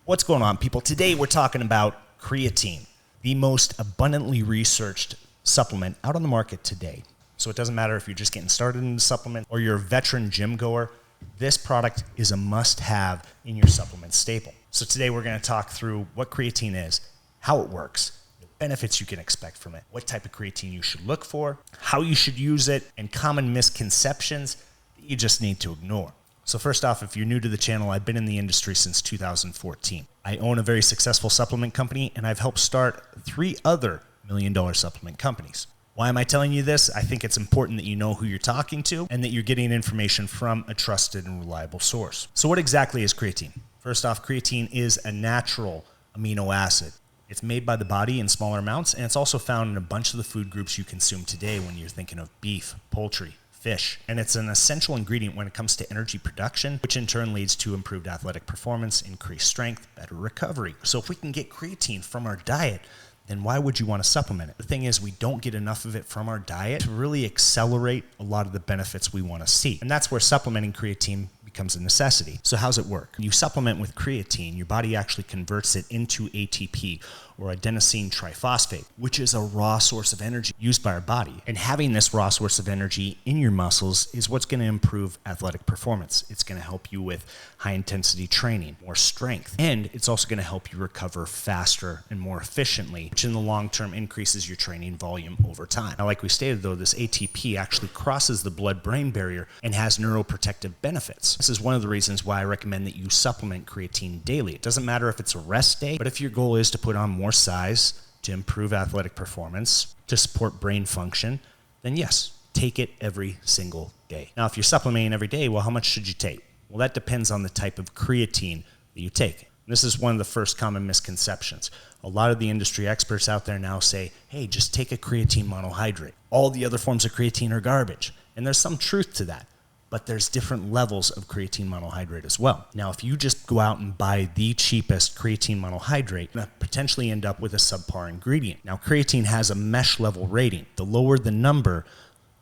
What's going on, people? Today we're talking about creatine, the most abundantly researched supplement out on the market today. So it doesn't matter if you're just getting started in the supplement or you're a veteran gym goer, this product is a must-have in your supplement staple. So today we're going to talk through what creatine is, how it works, the benefits you can expect from it, what type of creatine you should look for, how you should use it, and common misconceptions that you just need to ignore. So first off, if you're new to the channel, I've been in the industry since 2014. I own a very successful supplement company, and I've helped start 3 other million-dollar supplement companies. Why am I telling you this? I think it's important that you know who you're talking to and that you're getting information from a trusted and reliable source. So what exactly is creatine? First off, creatine is a natural amino acid. It's made by the body in smaller amounts, and it's also found in a bunch of the food groups you consume today when you're thinking of beef, poultry, fish. And it's an essential ingredient when it comes to energy production, which in turn leads to improved athletic performance, increased strength, better recovery. So if we can get creatine from our diet, then why would you want to supplement it? The thing is, we don't get enough of it from our diet to really accelerate a lot of the benefits we want to see. And that's where supplementing creatine becomes a necessity. So how's it work? When you supplement with creatine, your body actually converts it into ATP, or adenosine triphosphate, which is a raw source of energy used by our body. And having this raw source of energy in your muscles is what's going to improve athletic performance. It's going to help you with high intensity training, more strength, and it's also going to help you recover faster and more efficiently, which in the long term increases your training volume over time. Now, like we stated though, this ATP actually crosses the blood-brain barrier and has neuroprotective benefits. This is one of the reasons why I recommend that you supplement creatine daily. It doesn't matter if it's a rest day, but if your goal is to put on more size to improve athletic performance, to support brain function, then yes, take it every single day. Now, if you're supplementing every day, well, how much should you take? Well, that depends on the type of creatine that you take. This is one of the first common misconceptions. A lot of the industry experts out there now say, hey, just take a creatine monohydrate. All the other forms of creatine are garbage. And there's some truth to that. But there's different levels of creatine monohydrate as well. Now, if you just go out and buy the cheapest creatine monohydrate, you're going to potentially end up with a subpar ingredient. Now, creatine has a mesh level rating. The lower the number,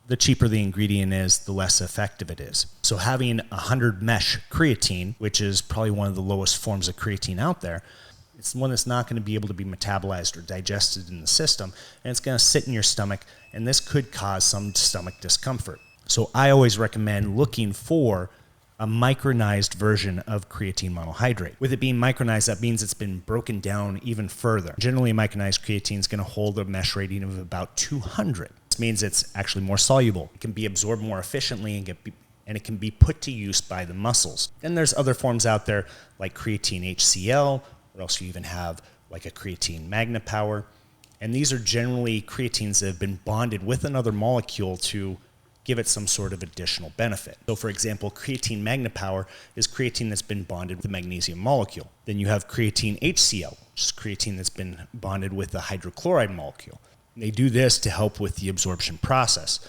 the cheaper the ingredient is, the less effective it is. So having 100 mesh creatine, which is probably one of the lowest forms of creatine out there, it's one that's not going to be able to be metabolized or digested in the system, and it's going to sit in your stomach, and this could cause some stomach discomfort. So I always recommend looking for a micronized version of creatine monohydrate. With it being micronized, that means it's been broken down even further. Generally, micronized creatine is going to hold a mesh rating of about 200. This means it's actually more soluble. It can be absorbed more efficiently and it can be put to use by the muscles. Then there's other forms out there like Creatine HCL, or else you even have like a Creatine Magnapower. And these are generally creatines that have been bonded with another molecule to give it some sort of additional benefit. So for example, Creatine Magnapower is creatine that's been bonded with the magnesium molecule. Then you have Creatine HCL, which is creatine that's been bonded with the hydrochloride molecule. And they do this to help with the absorption process.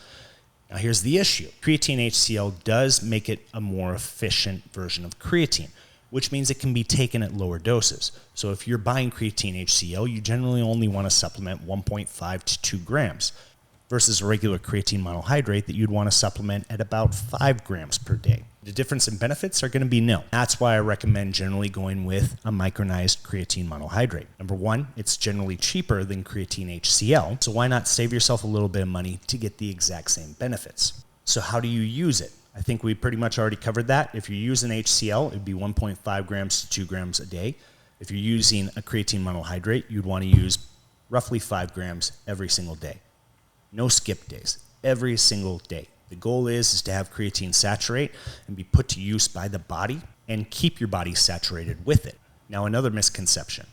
Now here's the issue. Creatine HCL does make it a more efficient version of creatine, which means it can be taken at lower doses. So if you're buying Creatine HCL, you generally only want to supplement 1.5 to 2 grams. Versus a regular creatine monohydrate that you'd want to supplement at about 5 grams per day. The difference in benefits are going to be nil. That's why I recommend generally going with a micronized creatine monohydrate. Number one, it's generally cheaper than Creatine HCL, so why not save yourself a little bit of money to get the exact same benefits? So how do you use it? I think we pretty much already covered that. If you're using HCL, it'd be 1.5 grams to 2 grams a day. If you're using a creatine monohydrate, you'd want to use roughly 5 grams every single day. No skip days, every single day. The goal is to have creatine saturate and be put to use by the body and keep your body saturated with it. Now, another misconception.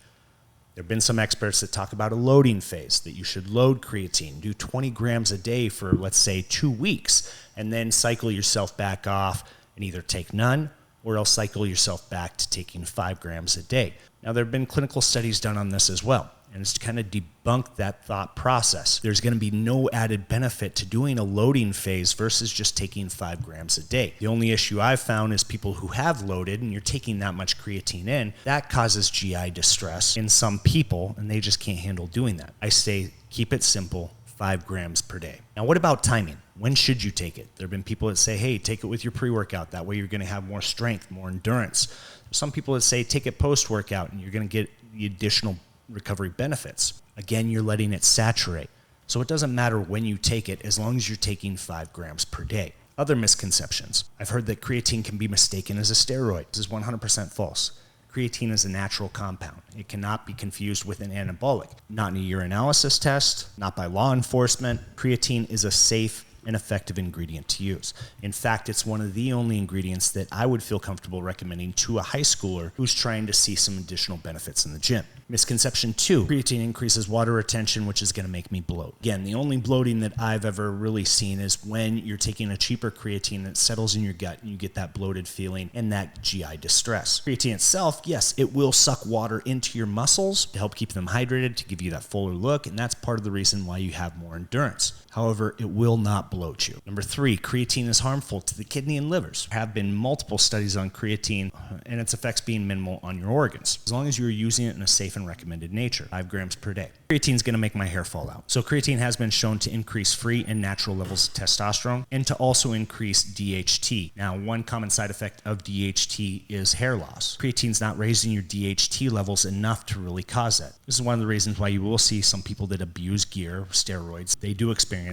There have been some experts that talk about a loading phase, that you should load creatine, do 20 grams a day for, let's say, 2 weeks, and then cycle yourself back off and either take none or else cycle yourself back to taking 5 grams a day. Now, there have been clinical studies done on this as well. And it's to kind of debunk that thought process. There's going to be no added benefit to doing a loading phase versus just taking 5 grams a day. The only issue I've found is people who have loaded and you're taking that much creatine in, that causes GI distress in some people, and they just can't handle doing that. I say keep it simple, 5 grams per day. Now, what about timing? When should you take it? There have been people that say, hey, take it with your pre-workout. That way you're going to have more strength, more endurance. Some people that say take it post-workout and you're going to get the additional recovery benefits. Again, you're letting it saturate. So it doesn't matter when you take it as long as you're taking 5 grams per day. Other misconceptions. I've heard that creatine can be mistaken as a steroid. This is 100% false. Creatine is a natural compound. It cannot be confused with an anabolic. Not in a urinalysis test, not by law enforcement. Creatine is a safe and effective ingredient to use. In fact, it's one of the only ingredients that I would feel comfortable recommending to a high schooler who's trying to see some additional benefits in the gym. Misconception 2, creatine increases water retention, which is going to make me bloat. Again, the only bloating that I've ever really seen is when you're taking a cheaper creatine that settles in your gut and you get that bloated feeling and that GI distress. Creatine itself, yes, it will suck water into your muscles to help keep them hydrated, to give you that fuller look, and that's part of the reason why you have more endurance. However, it will not bloat you. Number 3, creatine is harmful to the kidney and livers. There have been multiple studies on creatine and its effects being minimal on your organs, as long as you're using it in a safe and recommended nature, 5 grams per day. Creatine is going to make my hair fall out. So creatine has been shown to increase free and natural levels of testosterone and to also increase DHT. Now, one common side effect of DHT is hair loss. Creatine's not raising your DHT levels enough to really cause that. This is one of the reasons why you will see some people that abuse gear, steroids, they do experience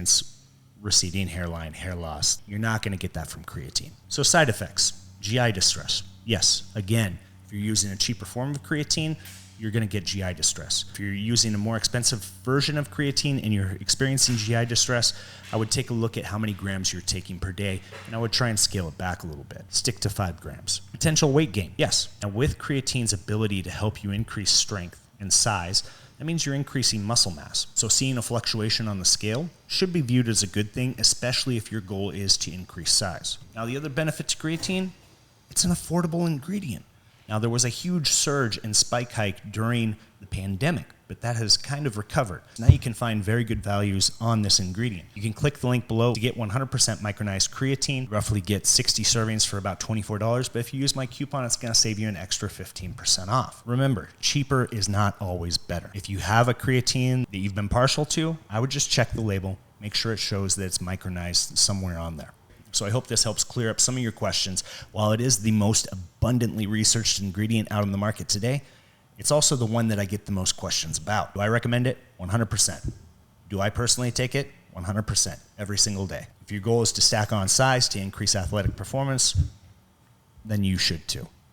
receding hairline, hair loss. You're not going to get that from creatine. So side effects, GI distress. Yes, again, if you're using a cheaper form of creatine, you're going to get GI distress. If you're using a more expensive version of creatine and you're experiencing GI distress, I would take a look at how many grams you're taking per day, and I would try and scale it back a little bit. Stick to 5 grams. Potential weight gain. Yes. Now, with creatine's ability to help you increase strength and size, that means you're increasing muscle mass. So seeing a fluctuation on the scale should be viewed as a good thing, especially if your goal is to increase size. Now, the other benefit to creatine, it's an affordable ingredient. Now, there was a huge surge and spike hike during the pandemic, but that has kind of recovered. Now you can find very good values on this ingredient. You can click the link below to get 100% micronized creatine, roughly get 60 servings for about $24, but if you use my coupon, it's going to save you an extra 15% off. Remember, cheaper is not always better. If you have a creatine that you've been partial to, I would just check the label, make sure it shows that it's micronized somewhere on there. So I hope this helps clear up some of your questions. While it is the most abundantly researched ingredient out on the market today, it's also the one that I get the most questions about. Do I recommend it? 100%. Do I personally take it? 100%, every single day. If your goal is to stack on size to increase athletic performance, then you should too.